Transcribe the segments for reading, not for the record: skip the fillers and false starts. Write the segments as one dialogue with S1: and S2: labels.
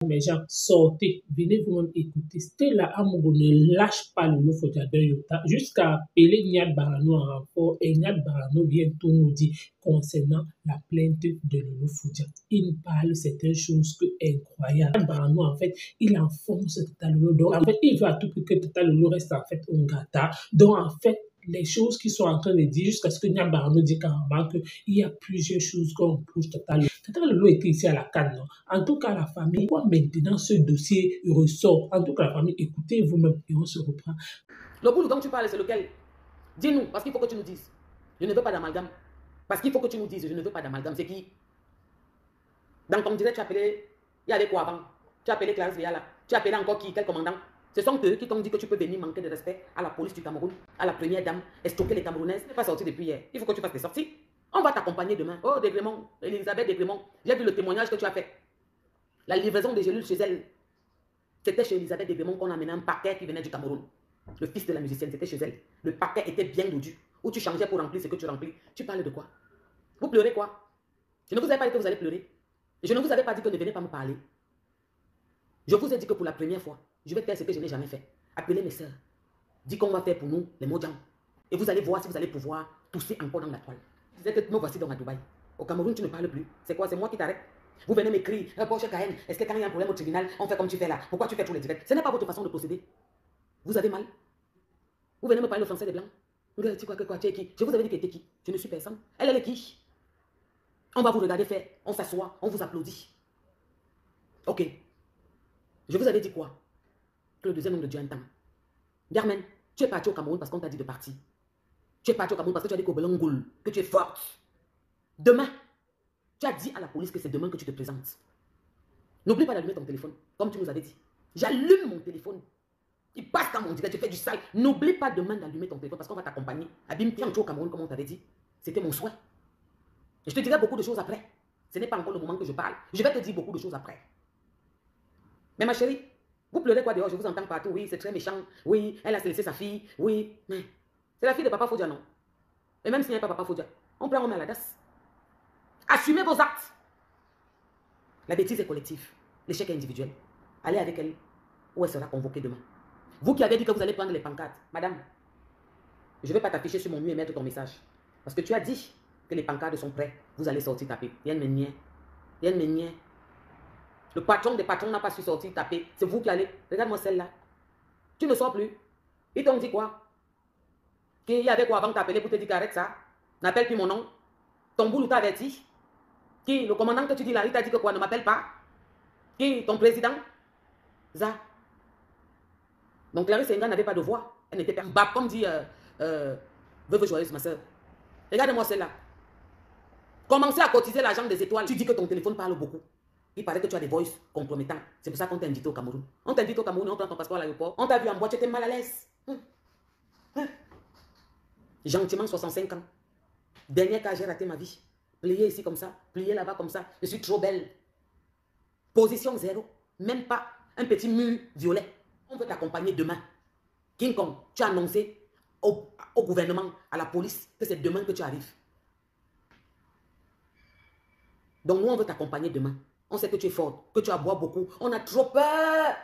S1: mes gens, sortez, venez vous-même écouter. Stella Amogo ne lâche pas le Lofodia de Yota jusqu'à appeler Niad Barano en rapport et Niad Barano vient tout nous dire concernant la plainte de Lolo Foudia. Il parle certaines choses que incroyables. Niad Barano, en fait, il enfonce Tata Lolo. Donc, en fait, il veut à tout prix que Tata Lolo reste en fait un gata. Donc, en fait, les choses qu'ils sont en train de dire jusqu'à ce que Niad Barano dit carrément qu'il y a plusieurs choses qu'on touche Tata Lolo. Tata Lolo était ici à la canne, non? En tout cas, la famille, pourquoi maintenant ce dossier ressort? En tout cas, la famille, écoutez vous-même et on se reprend.
S2: Le boulot dont tu parles, c'est lequel? Dis-nous, parce qu'il faut que tu nous dises. Je ne veux pas d'amalgame. Parce qu'il faut que tu nous dises, je ne veux pas d'amalgame. C'est qui? Dans ton direct, tu as appelé, il y avait quoi avant? Tu as appelé Clarisse Véala. Tu as appelé encore qui? Quel commandant? Ce sont eux qui t'ont dit que tu peux venir manquer de respect à la police du Cameroun, à la première dame, escroquer les Camerounaises. Tu n'es pas sorti depuis hier. Il faut que tu fasses des sorties. On va t'accompagner demain. Oh, Desgrémont, Elisabeth Desgrémont. J'ai vu le témoignage que tu as fait. La livraison des gélules chez elle. C'était chez Elisabeth Desgrémont qu'on a amené un paquet qui venait du Cameroun. Le fils de la musicienne, c'était chez elle. Le paquet était bien dodu. Où tu changeais pour remplir ce que tu remplis. Tu parles de quoi? Vous pleurez quoi? Je ne vous avais pas dit que vous allez pleurer. Je ne vous avais pas dit que ne venez pas me parler. Je vous ai dit que pour la première fois, je vais faire ce que je n'ai jamais fait. Appeler mes soeurs. Dis qu'on va faire pour nous les Mojang. Et vous allez voir si vous allez pouvoir tousser encore dans la toile. Je disais que me voici donc à Dubaï. Au Cameroun, tu ne parles plus. C'est quoi? C'est moi qui t'arrête. Vous venez m'écrire, Porsche Cayenne, est-ce que quand il y a un problème au tribunal, on fait comme tu fais là? Pourquoi tu fais tous les directs? Ce n'est pas votre façon de procéder. Vous avez mal. Vous venez me parler le français des blancs. Tu crois que quoi? Tu es qui? Je vous avais dit que tu es qui? Je ne suis personne. Elle est qui? On va vous regarder faire. On s'assoit, on vous applaudit. Ok. Je vous avais dit quoi? Que le deuxième homme de Dieu a un temps. Germaine, tu es parti au Cameroun parce qu'on t'a dit de partir. Tu es parti au Cameroun parce que tu as dit qu'au Belangoul, que tu es forte. Demain, tu as dit à la police que c'est demain que tu te présentes. N'oublie pas d'allumer ton téléphone, comme tu nous avais dit. J'allume mon téléphone. Il passe dans mon direct, tu fais du sale. N'oublie pas demain d'allumer ton téléphone parce qu'on va t'accompagner. Abim, tiens, tu es au Cameroun, comme on t'avait dit. C'était mon souhait. Et je te dirai beaucoup de choses après. Ce n'est pas encore le moment que je parle. Je vais te dire beaucoup de choses après. Mais ma chérie, vous pleurez quoi dehors? Je vous entends partout. Oui, c'est très méchant. Oui, elle a laissé sa fille. Oui, mais c'est la fille de Papa Foudia, non? Et même si elle n'est pas Papa Foudia, on prend, on met à la DAS. Assumez vos actes. La bêtise est collective. L'échec est individuel. Allez avec elle, où elle sera convoquée demain. Vous qui avez dit que vous allez prendre les pancartes, madame, je ne vais pas t'afficher sur mon mur et mettre ton message. Parce que tu as dit que les pancartes sont prêtes. Vous allez sortir taper. Yann Meunier. Yann Meunier. Le patron des patrons n'a pas su sortir taper. C'est vous qui allez. Regarde-moi celle-là. Tu ne sors plus. Ils t'ont dit quoi? Qu'il y avait quoi avant de t'appeler pour te dire qu'arrête ça? N'appelle plus mon nom. Ton boulot t'a averti. Qui? Le commandant que tu dis là, il t'a dit que quoi? Ne m'appelle pas. Qui? Ton président? Ça. Donc Clarisse Senga n'avait pas de voix. Elle n'était pas. Bah, comme dit Veuve Joyeuse, ma soeur. Regarde-moi celle-là. Commencez à cotiser l'argent des étoiles. Tu dis que ton téléphone parle beaucoup. Il paraît que tu as des voices compromettants. C'est pour ça qu'on t'a invité au Cameroun. On t'a invité au Cameroun et on prend ton passeport à l'aéroport. On t'a vu en boîte, tu étais mal à l'aise. Gentiment, 65 ans. Dernier cas, j'ai raté ma vie. Plier ici comme ça, plier là-bas comme ça. Je suis trop belle. Position zéro. Même pas un petit mur violet. On veut t'accompagner demain. King Kong, tu as annoncé au gouvernement, à la police, que c'est demain que tu arrives. Donc nous, on veut t'accompagner demain. On sait que tu es forte, que tu as bois beaucoup. On a trop peur.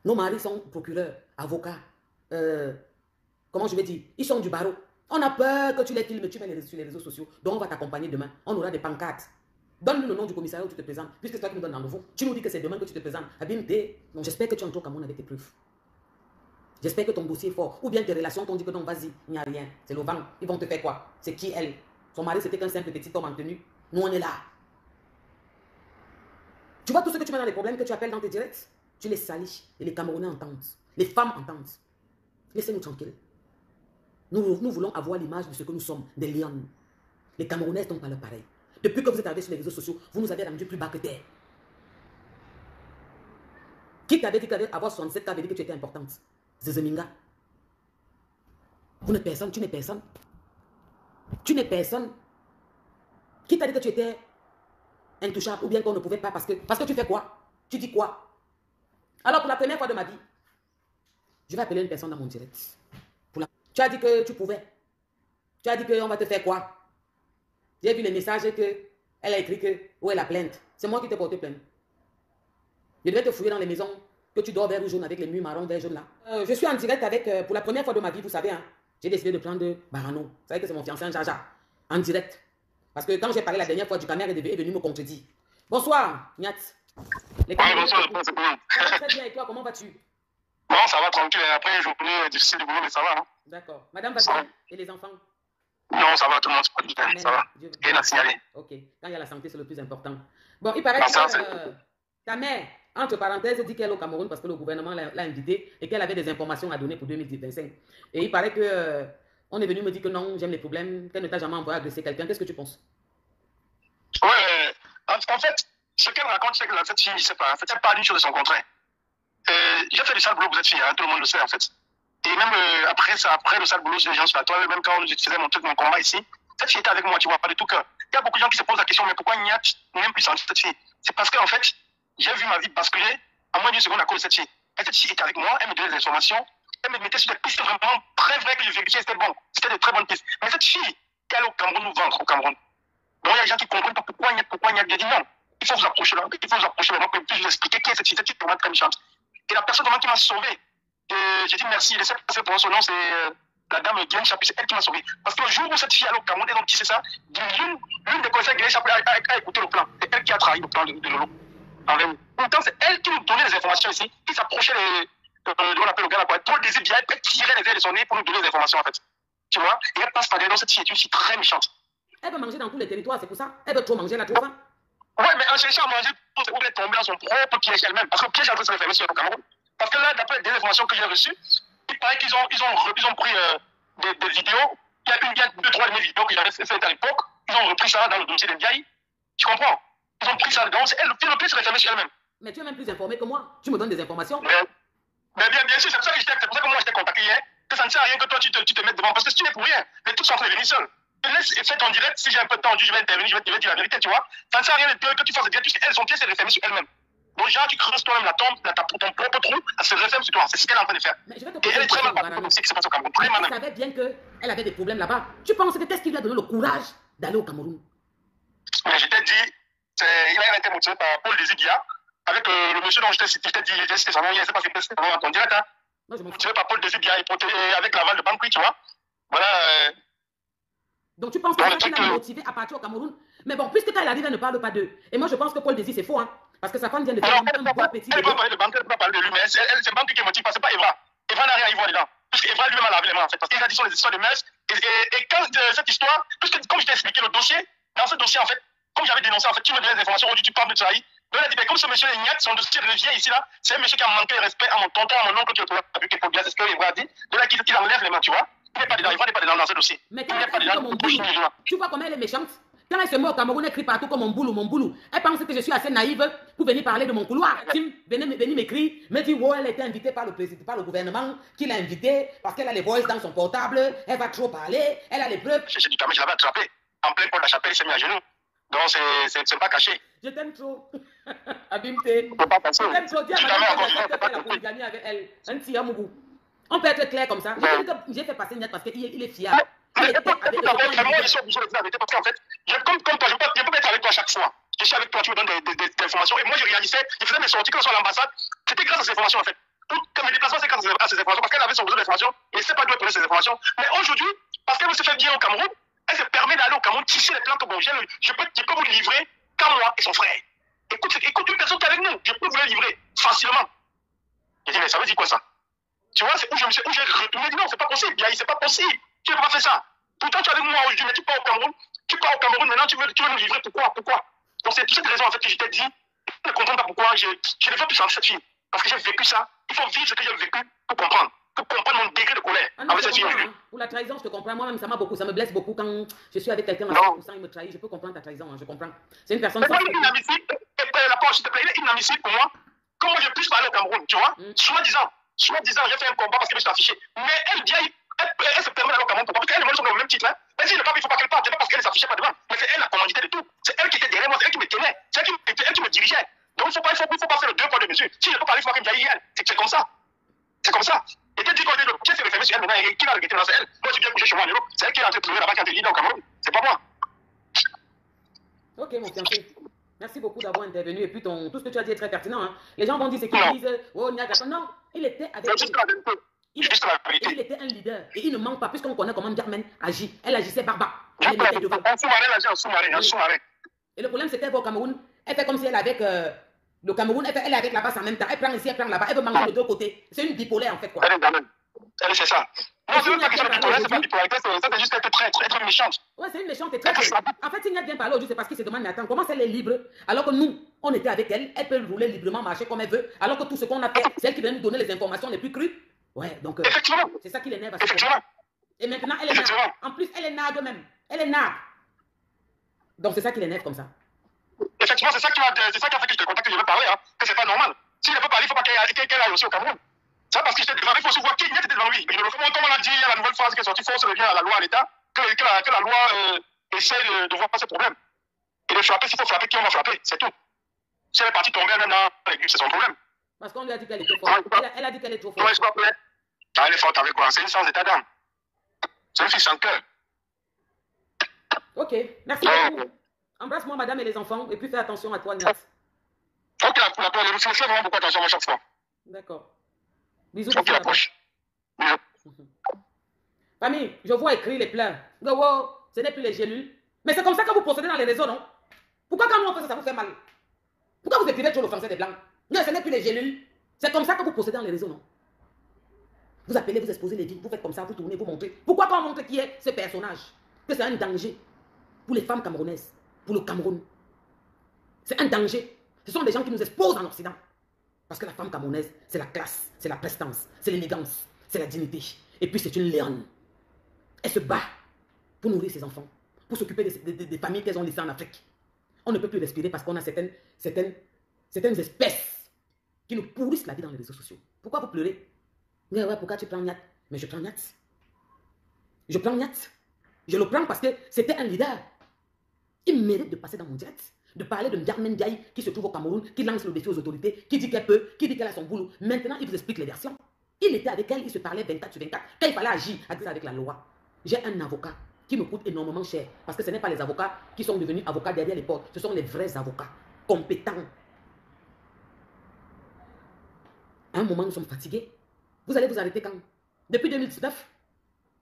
S2: Nos maris sont procureurs, avocats. Comment je vais dire? Ils sont du barreau. On a peur que tu les filmes, tu mets sur les réseaux sociaux. Donc on va t'accompagner demain. On aura des pancartes. Donne-nous le nom du commissariat où tu te présentes. Puisque c'est toi qui nous donnes rendez-vous. Tu nous dis que c'est demain que tu te présentes. Abimté. Donc j'espère que tu entres au Cameroun avec tes preuves. J'espère que ton dossier est fort. Ou bien tes relations t'ont dit que non, vas-y, il n'y a rien. C'est le vent. Ils vont te faire quoi? C'est qui elle? Son mari, c'était qu'un simple petit homme en tenue. Nous, on est là. Tu vois tout ce que tu mets dans les problèmes que tu appelles dans tes directs? Tu les salis. Et les Camerounais entendent. Les femmes entendent. Laissez-nous tranquilles. Nous voulons avoir l'image de ce que nous sommes, des lions. Les Camerounais n'ont pas le pareil. Depuis que vous êtes arrivés sur les réseaux sociaux, vous nous avez rendu plus bas que terre. Qui t'avait dit qu'avoir 67 t'avait dit que tu étais importante? Zezeminga. Vous n'êtes personne, tu n'es personne. Tu n'es personne. Qui t'a dit que tu étais intouchable ou bien qu'on ne pouvait pas parce que tu fais quoi? Tu dis quoi? Alors pour la première fois de ma vie, je vais appeler une personne dans mon direct. Tu as dit que tu pouvais. Tu as dit qu'on va te faire quoi? J'ai vu les messages que Elle a écrit que, où est la plainte? C'est moi qui t'ai porté plainte. Je devais te fouiller dans les maisons que tu dors vert ou jaune avec les murs marron, vert, jaune là. Je suis en direct avec, pour la première fois de ma vie, vous savez, hein, j'ai décidé de prendre Barano. Vous savez que c'est mon fiancé en Jaja, en direct. Parce que quand j'ai parlé la dernière fois, du caméra est venu me contredire. Bonsoir, Niat.
S3: Oui, bonsoir, c'est bien.
S2: Très bien, et toi, comment vas-tu?
S3: Non, ça va tranquille. Après une journée difficile du boulot, mais ça va. Hein.
S2: D'accord. Madame va bien? Et les enfants?
S3: Non, ça va, tout le monde se porte bien. Ça va. Rien à signaler.
S2: Ok. Quand il y a la santé, c'est le plus important. Bon, il paraît que ta mère, entre parenthèses, dit qu'elle est au Cameroun parce que le gouvernement l'a invitée et qu'elle avait des informations à donner pour 2025. Et il paraît que on est venu me dire que non, j'aime les problèmes, qu'elle ne t'a jamais envoyé agresser quelqu'un. Qu'est-ce que tu penses?
S3: Ouais, en fait, ce qu'elle raconte, c'est que cette fille, je ne sais pas, en fait, elle parle d'une chose de son contraire. J'ai fait du sale boulot pour cette fille, hein, tout le monde le sait en fait. Et même après ça, après le sale boulot, les gens sur la toile, même quand je faisais mon truc, mon combat ici, cette fille était avec moi, tu vois, pas du tout cœur. Il y a beaucoup de gens qui se posent la question, mais pourquoi Niat n'aime plus sentir cette fille? C'est parce qu'en fait, j'ai vu ma vie basculer en moins d'une seconde à cause de cette fille. Et cette fille était avec moi, elle me donnait des informations, elle me mettait sur des pistes vraiment très vraies que je vérifiais, c'était bon, c'était de très bonnes pistes. Mais cette fille, qui allait au Cameroun nous vendre au Cameroun. Donc il y a des gens qui comprennent pas pourquoi Niat, j'ai dit non. Il faut vous approcher là, il faut vous approcher maintenant pour que je vous expliquer qui est cette fille est vraiment très méchante. Et la personne qui m'a sauvé, j'ai dit merci, laissez passer pour son nom, c'est la dame Guillaume Chapuis, c'est elle qui m'a sauvé. Parce que le jour où cette fille allait au Cameroun, elle a tissé ça, l'une des conseils Guillaume Chapuis a écouté le plan. C'est elle qui a trahi le plan de Lolo. Pourtant, c'est elle qui nous donnait les informations ici, qui s'approchait on appelle le gars là, pour le désir bien, elle tirait les ailes de son nez pour nous donner les informations en fait. Tu vois, et elle passe par dedans, cette fille est une fille très méchante.
S2: Elle veut manger dans tous les territoires, c'est pour ça. Elle veut trop manger, elle a trop faim.
S3: Ouais, mais en cherchant à manger, elle est tombée dans son propre piège elle-même. Parce que le piège, elle veut se refermer sur le Cameroun. Parce que là, d'après des informations que j'ai reçues, il paraît qu'ils ont pris des vidéos. Il y a 2-3 de mes vidéos que j'avais faites à l'époque. Ils ont repris ça dans le dossier d'Ndiaye. Tu comprends? Ils ont pris ça dedans. Elle, le piège se refermer sur elle-même.
S2: Mais tu es même plus informé que moi. Tu me donnes des informations.
S3: Mais bien sûr, c'est pour ça que moi, je t'ai contacté hier. Que ça ne sert à rien que toi, tu te mettes devant. Parce que si tu n'es pour rien, mais tout sont en train de venir seul. Laisse faire ton direct, si j'ai un peu de temps, je vais intervenir, je vais dire la vérité, tu vois. Ça ne sert à rien que tu fasses le direct, puisqu'elles sont pieds, c'est refermé sur elles-mêmes. Donc, genre, tu creuses toi-même la tombe, ton propre trou, elle se referme sur toi. C'est ce qu'elle est en train de faire. Et elle est très mal partie, c'est ce qui se passe au Cameroun. Très mal.
S2: Tu savais bien qu'elle avait des problèmes là-bas. Tu penses que qu'est-ce qui lui a donné le courage d'aller au Cameroun?
S3: Mais je t'ai dit, il a été motivé par Paul Desigia, avec le monsieur dont je t'ai cité, j'ai cité son nom, il ne sait pas si c'est vraiment ton direct, hein. Motivé par Paul Desigia et avec l'aval de Banqui, tu vois. Voilà.
S2: Donc tu penses que c'est ça qui l'a motivé à partir au Cameroun? Mais bon, puisque quand elle arrive, elle ne parle pas d'eux. Et moi, je pense que Paul Désir, c'est faux, hein. Parce que sa femme vient de faire un bon petit bébé.
S3: Elle ne peut pas parler de Banqui, elle ne peut pas parler de lui, mais c'est Banqui qui est motivé, c'est pas Evra. Evra n'a rien à y voir dedans. Puisque Evra lui-même a lavé les mains, en fait. Parce qu'il a dit sur les histoires de mœurs. Et quand cette histoire, puisque comme je t'ai expliqué le dossier, dans ce dossier, en fait, comme j'avais dénoncé, en fait, tu me donnais des informations, aujourd'hui tu parles de trahi. Donc elle a dit, comme ce monsieur Niat, son dossier revient ici, là, c'est un monsieur qui a manqué de respect à mon tonton, à mon oncle qui est pour bien, c'est ce que Evra a dit. Donc là, il enlève les mains, tu vois. Il n'est pas dedans, Evra n'est pas dedans dans ce dossier.
S2: Mais quand elle est comme mon boulot, tu vois comment elle est méchante? Quand elle se met au Cameroun, elle crie partout comme mon boulot. Elle pense que je suis assez naïve pour venir parler de mon couloir. Tim, venez m'écrire, me dit, oh, elle était invitée par le président, par le gouvernement, qui l'a invitée parce qu'elle a les voices dans son portable, elle va trop parler, elle a les preuves.
S3: J'ai dit, je l'avais attrapé. En plein Paul de la Chapelle, il s'est mis à genoux. Donc, c'est pas caché.
S2: Je t'aime trop. Abimté.
S3: Je peux pas passer.
S2: Je t'aime trop. Dis à madame que la polygamie avec elle. Un petit amoureux. On peut être clair comme ça. J'ai fait passer Niat parce qu'il est fiable.
S3: Moi, je suis obligé de dire la vérité parce qu'en fait, comme toi, je ne peux pas être avec toi chaque fois. Je suis avec toi, tu me donnes des informations. Et moi, je réalisais, je faisais mes sorties quand je suis à l'ambassade. C'était grâce à ces informations, en fait. Comme mes déplacements, c'est grâce à ces informations parce qu'elle avait son besoin d'informations. Et elle ne sait pas d'où elle prenait ces informations. Mais aujourd'hui, parce qu'elle se fait bien au Cameroun, elle se permet d'aller au Cameroun, tisser les plans que bon, je peux vous les livrer qu'à moi et son frère. Écoute une personne qui est avec nous, je peux vous les livrer facilement. J'ai dit, mais ça veut dire quoi ça? Tu vois, c'est où j'ai retourné, dit non, c'est pas possible, c'est pas possible. Tu ne peux pas faire ça. Pourtant, tu es avec moi aujourd'hui, mais tu pars au Cameroun, maintenant tu veux nous livrer, pourquoi? Donc c'est pour cette raison en fait que je t'ai dit, je ne comprends pas pourquoi je ne veux plus sentir cette fille. Parce que j'ai vécu ça, il faut vivre ce que j'ai vécu pour comprendre mon degré de colère avec cette fille aujourd'hui.
S2: Pour la trahison, je te comprends, moi-même ça me blesse beaucoup quand je suis avec quelqu'un à 100%, il me trahit, je peux comprendre ta trahison, je comprends. C'est une personne...
S3: Mais moi, il est inadmissible, il est inadmissible pour moi, comment je puisse parler au Cameroun, tu vois, soi-disant, j'ai fait un combat parce que je suis affiché, mais elle se permet d'aller au Cameroun, parce qu'elle est sur le même titre, hein. Elle dit, il ne faut pas qu'elle parte, c'est pas parce qu'elle ne s'affichait pas devant, mais c'est elle la commandité de tout, c'est elle qui était derrière moi, c'est elle qui me tenait, c'est elle qui me dirigeait. Donc il ne faut pas faire le deux poids deux mesures. Si je ne peux pas aller, il faut qu'elle me dise, c'est comme ça. C'est comme ça. Et tu dis qu'on est le pied, c'est refermé sur elle maintenant, et qui va regretter dans elle? Moi, je viens coucher chez moi en Europe, c'est elle qui est en train de pleurer là-bas quand elle est au Cameroun, c'est pas moi.
S2: Ok, mon fiancé. Merci beaucoup d'avoir intervenu. Et puis, tout ce que tu as dit est très pertinent. Hein. Les gens vont dire ce qu'ils disent. Oh, non, il était avec eux. Il était un leader. Et il ne manque pas, puisqu'on connaît comment Germaine agit. Elle agissait barbare. Elle les mettait devant. Et le problème, c'est qu'elle va au Cameroun. Elle fait comme si elle est avec le Cameroun. Elle est avec la basse en même temps. Elle prend ici, elle prend là-bas. Elle veut manger de deux côtés. C'est une bipolaire, en fait. Quoi.
S3: Elle, c'est ça. Non, c'est pas question de bipolaire, c'est pas bipolarité, c'est juste être très méchante.
S2: Ouais, c'est une méchante et très. En fait, s'il n'y a bien parlé aujourd'hui, c'est parce qu'il se demande, mais attends, comment elle est libre alors que nous, on était avec elle, elle peut rouler librement, marcher comme elle veut, alors que tout ce qu'on a fait, c'est elle qui vient nous donner les informations les plus crues. Ouais, donc. C'est ça qui l'énerve. Et maintenant, elle est nargue. En plus, elle est nargue même. Elle est nargue. Donc, c'est ça qui l'énerve comme ça.
S3: Effectivement, c'est ça qui a fait que je te contacte, que je veux parler, hein, que c'est pas normal. S'il ne peut parler, il ne faut pas qu'elle aille aussi au Cameroun. Ça, parce que je te demande, il faut aussi voir qui était devant lui. Comme on l'a dit, il y a la nouvelle phrase qui est sortie, force revient à la loi à l'État, que la loi essaie de voir pas ce problème. Et de frapper, s'il faut frapper, qui on va frapper, c'est tout. Si elle est partie tomber même dans l'église, c'est son problème.
S2: Parce qu'on lui a dit qu'elle est trop forte. Elle a dit qu'elle est trop forte.
S3: Elle est forte avec quoi? C'est une sans état d'âme. C'est une fille sans cœur.
S2: Ok, merci beaucoup. Embrasse-moi, madame et les enfants, et puis fais attention à toi, Niat.
S3: Ok, la poche, je fais vraiment beaucoup attention à chaque fois.
S2: D'accord. Bisous.
S3: Ok, la poche.
S2: Famille, je vois écrire les pleurs. Wow, ce n'est plus les gélules. Mais c'est comme ça que vous procédez dans les réseaux, non? Pourquoi quand nous on fait ça, ça vous fait mal? Pourquoi vous écrivez toujours le français des blancs? Non, ce n'est plus les gélules. C'est comme ça que vous procédez dans les réseaux, non? Vous appelez, vous exposez les vies, vous faites comme ça, vous tournez, vous montrez. Pourquoi pas montrer qui est ce personnage? Que c'est un danger pour les femmes camerounaises, pour le Cameroun. C'est un danger. Ce sont des gens qui nous exposent en Occident. Parce que la femme camerounaise, c'est la classe, c'est la prestance, c'est l'élégance, c'est la dignité. Et puis c'est une lionne. Elle se bat pour nourrir ses enfants, pour s'occuper des familles qu'elles ont laissées en Afrique. On ne peut plus respirer parce qu'on a certaines espèces qui nous pourrissent la vie dans les réseaux sociaux. Pourquoi vous pleurez? Mais ouais, pourquoi tu prends Niat? Mais je prends Niat. Je prends Niat. Je le prends parce que c'était un leader. Il mérite de passer dans mon direct, de parler de Germaine Ndiaye qui se trouve au Cameroun, qui lance le défi aux autorités, qui dit qu'elle peut, qui dit qu'elle a son boulot. Maintenant, il vous explique les versions. Il était avec elle, il se parlait 24 sur 24. Quand il fallait agir, avec la loi. J'ai un avocat qui me coûte énormément cher. Parce que ce n'est pas les avocats qui sont devenus avocats derrière les portes. Ce sont les vrais avocats, compétents. À un moment, nous sommes fatigués. Vous allez vous arrêter quand? Depuis 2019.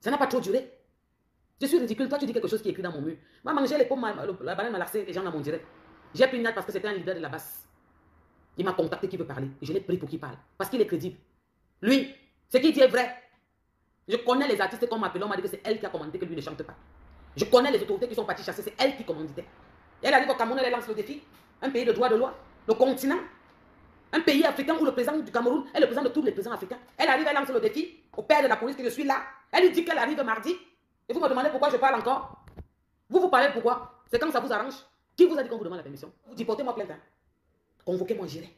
S2: Ça n'a pas trop duré. Je suis ridicule. Toi, tu dis quelque chose qui est écrit dans mon mur. Moi, manger les pommes, la banane malaxée, les gens dans mon direct. J'ai pris une note parce que c'était un leader de la basse. Il m'a contacté qui veut parler. Et je l'ai pris pour qu'il parle. Parce qu'il est crédible. Lui, ce qu'il dit est vrai. Je connais les artistes qu'on m'appelle. On m'a dit que c'est elle qui a commandé que lui ne chante pas. Je connais les autorités qui sont parties chasser. C'est elle qui commanditait. Et elle arrive au Cameroun, elle lance le défi. Un pays de droit de loi. Le continent. Un pays africain où le président du Cameroun est le président de tous les présidents africains. Elle arrive, elle lance le défi au père de la police que je suis là. Elle lui dit qu'elle arrive mardi. Et vous me demandez pourquoi je parle encore. Vous parlez pourquoi? C'est quand ça vous arrange. Qui vous a dit qu'on vous demande la permission? Vous dites portez-moi plainte. Hein. Convoquez-moi, j'irai.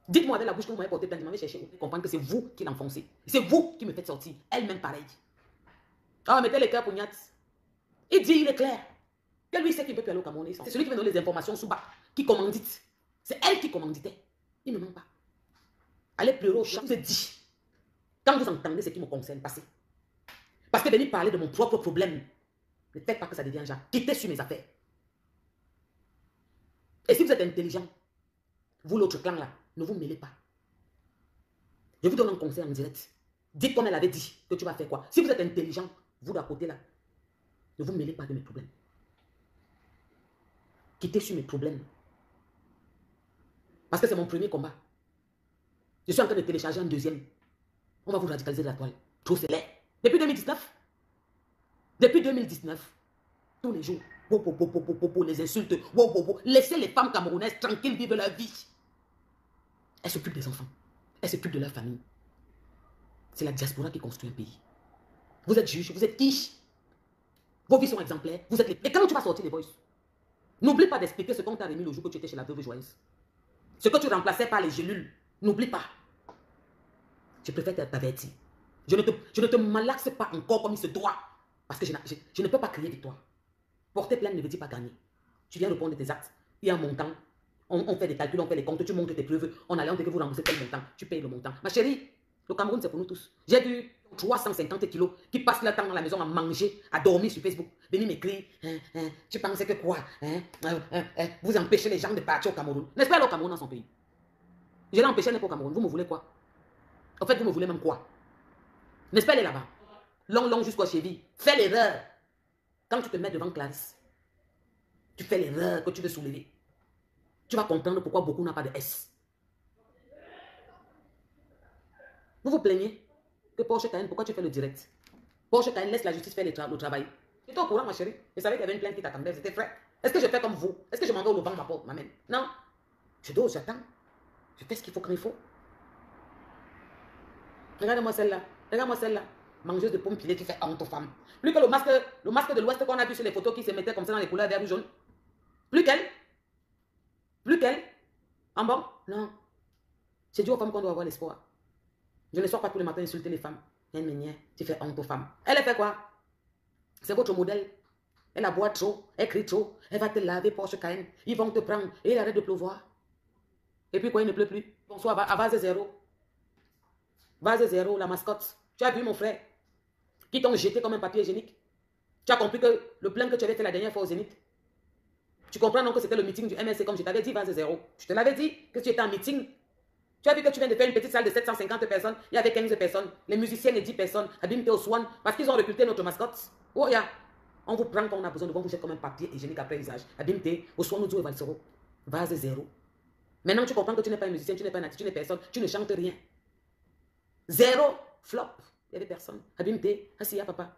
S2: Dites-moi avec la bouche que vous m'avez porté plainte. Vous m'avez cherché. Vous comprenez que c'est vous qui l'enfoncez. C'est vous qui me faites sortir. Elle-même pareil. Ah, mettez les cœurs pour Niat. Il dit, il est clair. Que lui sait qu'il ne peut plus aller au Cameroun. C'est celui qui me donne les informations sous bas. Qui commandite. C'est elle qui commanditait. Il ne ment pas. Allez pleurer au champ. Je vous ai dit. Quand vous entendez ce qui me concerne, passez. Parce que venir parler de mon propre problème, ne faites pas que ça devienne genre. Quittez sur mes affaires. Et si vous êtes intelligent, vous l'autre clan là, ne vous mêlez pas. Je vous donne un conseil en direct. Dites comme elle avait dit que tu vas faire quoi. Si vous êtes intelligent, vous d'à côté là, ne vous mêlez pas de mes problèmes. Quittez sur mes problèmes. Parce que c'est mon premier combat. Je suis en train de télécharger un deuxième. On va vous radicaliser de la toile. Trop c'est laid. Depuis 2019, tous les jours, les insultes, laissez les femmes camerounaises tranquilles vivre leur vie. Elles s'occupent des enfants. Elles s'occupent de leur famille. C'est la diaspora qui construit un pays. Vous êtes juge, vous êtes quiche. Vos vies sont exemplaires. Vous êtes les... Et quand tu vas sortir les boys, n'oublie pas d'expliquer ce qu'on t'a remis le jour que tu étais chez la veuve joyeuse. Ce que tu remplaçais par les gélules. N'oublie pas. Je préfère t'avertir. Je ne te malaxe pas encore comme il se doit. Parce que je ne peux pas crier victoire. Porter plainte ne veut dire pas gagner. Tu viens répondre de tes actes. Il y a un montant. On fait des calculs, on fait des comptes. Tu montres tes preuves. On a l'air que vous remboursez tel montant. Tu payes le montant. Ma chérie, le Cameroun, c'est pour nous tous. J'ai dû 350 kilos qui passent leur temps dans la maison à manger, à dormir sur Facebook. Venez m'écrire, tu pensais que quoi? Vous empêchez les gens de partir au Cameroun. N'est-ce pas aller au Cameroun dans son pays? Je l'ai empêché d'aller au Cameroun. Vous me voulez quoi? En fait, vous me voulez même quoi? N'est-ce pas aller là-bas? Long jusqu'au cheville. Fais l'erreur. Quand tu te mets devant Clarisse, tu fais l'erreur que tu veux soulever. Tu vas comprendre pourquoi beaucoup n'ont pas de S. Vous vous plaignez que Porsche Cayenne, pourquoi tu fais le direct? Porsche Cayenne, laisse la justice faire le travail. Tu étais au courant, ma chérie? Je savais qu'il y avait une plainte qui t'attendait, c'était frais. Est-ce que je fais comme vous? Est-ce que je m'en vais au Levant, ma porte m'amène? Non. Je dors, j'attends. Je fais ce qu'il faut quand il faut. Regarde-moi celle-là. Regarde-moi celle-là. Mangeuse de pommes pilées qui fait honte aux femmes. Plus que le masque de l'Ouest qu'on a vu sur les photos qui se mettait comme ça dans les couleurs vert ou jaune. Plus qu'elle. Plus qu'elle. En bon? Non. C'est dit aux femmes qu'on doit avoir l'espoir. Je ne sors pas tous les matins insulter les femmes. Tu fais honte aux femmes. Elle fait quoi? C'est votre modèle. Elle aboie trop, elle crie trop, elle va te laver Porsche Cayenne. Ils vont te prendre et il arrête de pleuvoir. Et puis quoi, il ne pleut plus. Bonsoir, à base zéro. Base zéro, la mascotte. Tu as vu mon frère qui t'ont jeté comme un papier hygiénique. Tu as compris que le plan que tu avais fait la dernière fois au Zénith. Tu comprends donc que c'était le meeting du MSC comme je t'avais dit, base zéro. Je te l'avais dit que tu étais en meeting. Tu as vu que tu viens de faire une petite salle de 750 personnes. Il y avait 15 personnes. Les musiciens et 10 personnes. Abimte au Swan. Parce qu'ils ont recruté notre mascotte. Oh, ya. On vous prend quand on a besoin de vous jeter comme un papier hygiénique après l'usage. Abimte au Swan ou du Valsero. Base zéro. Maintenant, tu comprends que tu n'es pas un musicien, tu n'es pas un artiste, tu n'es personne. Tu ne chantes rien. Zéro flop. Il y avait personne. Abimte. Assis, papa.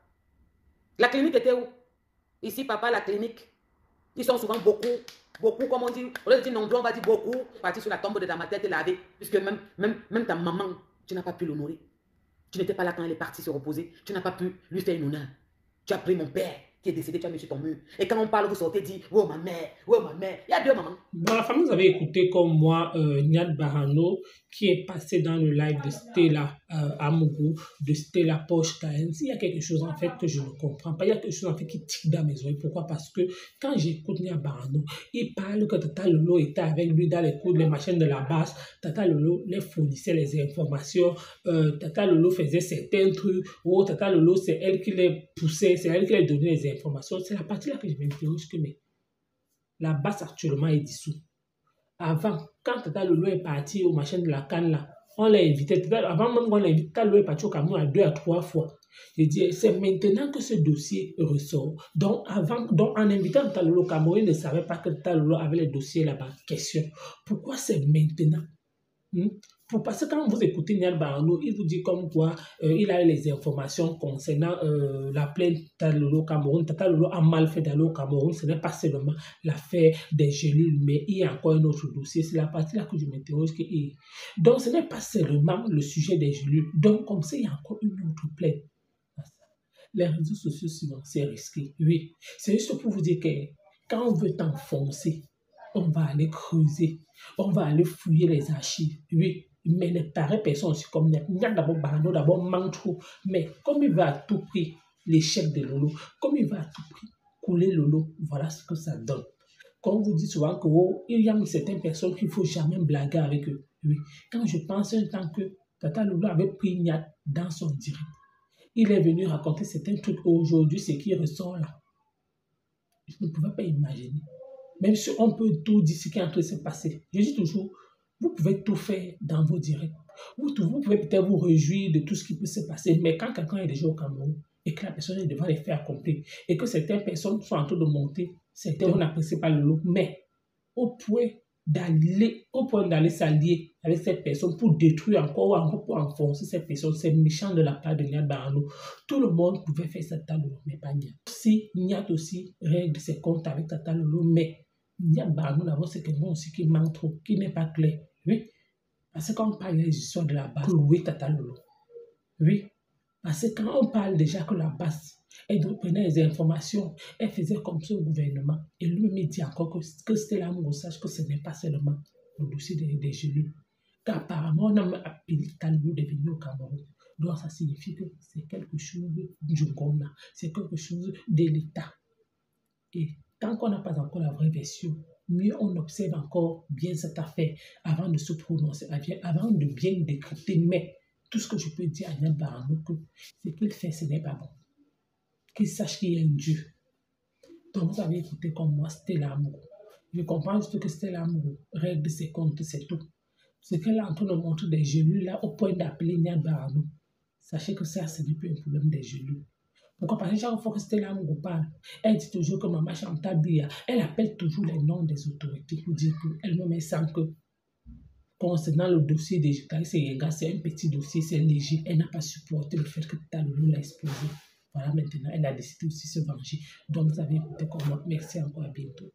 S2: La clinique était où? Ici, papa, la clinique. Ils sont souvent beaucoup, comme on dit. Au lieu de dire nombreux, on va dire beaucoup. Partir sur la tombe de ta tête et laver. Puisque même ta maman, tu n'as pas pu l'honorer. Tu n'étais pas là quand elle est partie se reposer. Tu n'as pas pu lui faire une honneur. Tu as pris mon père qui est décédé, tu as mis sur ton mur. Et quand on parle, vous sortez, dit, oh ma mère, oh ma mère. Il y a deux mamans.
S1: Dans la famille, vous avez écouté comme moi Nyad Barano qui est passé dans le live de Stella Amougou, de Stella Porsche Cayenne. Il y a quelque chose en fait que je ne comprends pas. Il y a quelque chose en fait qui tique dans mes oreilles. Pourquoi? Parce que quand j'écoute Nyad Barano, il parle que Tata Lolo était avec lui dans les cours, les machines de la basse. Tata Lolo les fournissait les informations. Tata Lolo faisait certains trucs. Oh, Tata Lolo, c'est elle qui les poussait, c'est elle qui les donnait les informations. C'est la partie là que je m'interroge que mais la basse actuellement est dissous. Avant, quand Tata Lolo est parti au machin de la canne là, on l'a invité. Avant même qu'on l'invite, Tata Lolo est parti au Cameroun à 2 à 3 fois. Je dis, c'est maintenant que ce dossier ressort. Donc, en invitant Tata Lolo au Cameroun, il ne savait pas que Tata Lolo avait les dossiers là-bas. Question. Pourquoi c'est maintenant? Parce que quand vous écoutez Nyad Barano, il vous dit comme quoi il a les informations concernant la plainte Tata Lolo au Cameroun. Tata Lolo a mal fait d'aller au Cameroun. Ce n'est pas seulement l'affaire des gélules, mais il y a encore un autre dossier. C'est la partie là que je m'interroge. Donc, ce n'est pas seulement le sujet des gélules. Donc, comme ça, il y a encore une autre plainte. Les réseaux sociaux, souvent, c'est risqué. Oui, c'est juste pour vous dire que quand on veut t'enfoncer, on va aller creuser, on va aller fouiller les archives. Oui, mais les pareilles personnes aussi comme Nyad d'abord Barano, d'abord manque trop. Mais comme il va à tout prix l'échec de Lolo, comme il va à tout prix couler Lolo, voilà ce que ça donne. Comme vous dites souvent qu'il y a certaines personnes qu'il ne faut jamais blaguer avec eux. Oui, quand je pense un temps que Tata Lolo avait pris Nyad dans son direct, il est venu raconter certains trucs aujourd'hui, ce qui ressort là. Je ne pouvais pas imaginer. Même si on peut tout dire ce qui est en train de se passer. Je dis toujours, vous pouvez tout faire dans vos directs. Vous pouvez peut-être vous réjouir de tout ce qui peut se passer, mais quand quelqu'un est déjà au Cameroun et que la personne est devant les faits accomplis et que certaines personnes sont en train de monter, certains n'apprécient pas le lot, mais au point d'aller s'allier avec cette personne pour détruire encore ou encore pour enfoncer cette personne, c'est méchant de la part de Nyad Barano. Tout le monde pouvait faire Tata Lolo, mais pas Nyad. Si Nyad aussi règle ses comptes avec Tata Lolo, mais Nyad Barano, d'abord, c'est quelqu'un aussi qui manque trop, qui n'est pas clair. Oui, parce que quand on parle des histoires de la base, louer Tata Lolo. Oui, parce que quand on parle déjà que la base, elle prenait les informations, elle faisait comme ça au gouvernement. Et lui-même dit encore que c'était l'amour, sache que ce n'est pas seulement le dossier des gélules. Qu'apparemment, on a appelé Tata Lolo de venir au Cameroun. Donc, ça signifie que c'est quelque chose du Ghana, c'est quelque chose de l'État. Et tant qu'on n'a pas encore la vraie version, mieux on observe encore bien cette affaire avant de se prononcer, avant de bien décrypter. Mais tout ce que je peux dire à Nyad Barano, que ce qu'il fait, ce n'est pas bon. Qu'il sache qu'il y a un Dieu. Donc, vous avez écouté comme moi, Stella Amourou. Je comprends juste que Stella Amourou règle ses comptes, c'est tout. Ce qu'elle est en train de montrer des gelus là, au point d'appeler Nyad Barano, sachez que ça, ce n'est plus un problème des gelus. Pourquoi? Parce que chaque fois que Stella Amourou parle, elle dit toujours que Maman Chantal Biya, elle appelle toujours les noms des autorités pour dire qu'elle-même sent que concernant le dossier des Yenga, c'est un petit dossier, c'est léger. Elle n'a pas supporté le fait que Talolo l'a explosé. Voilà, maintenant, elle a décidé aussi de se venger. Donc, vous avez écouté comme moi. Merci encore, à bientôt.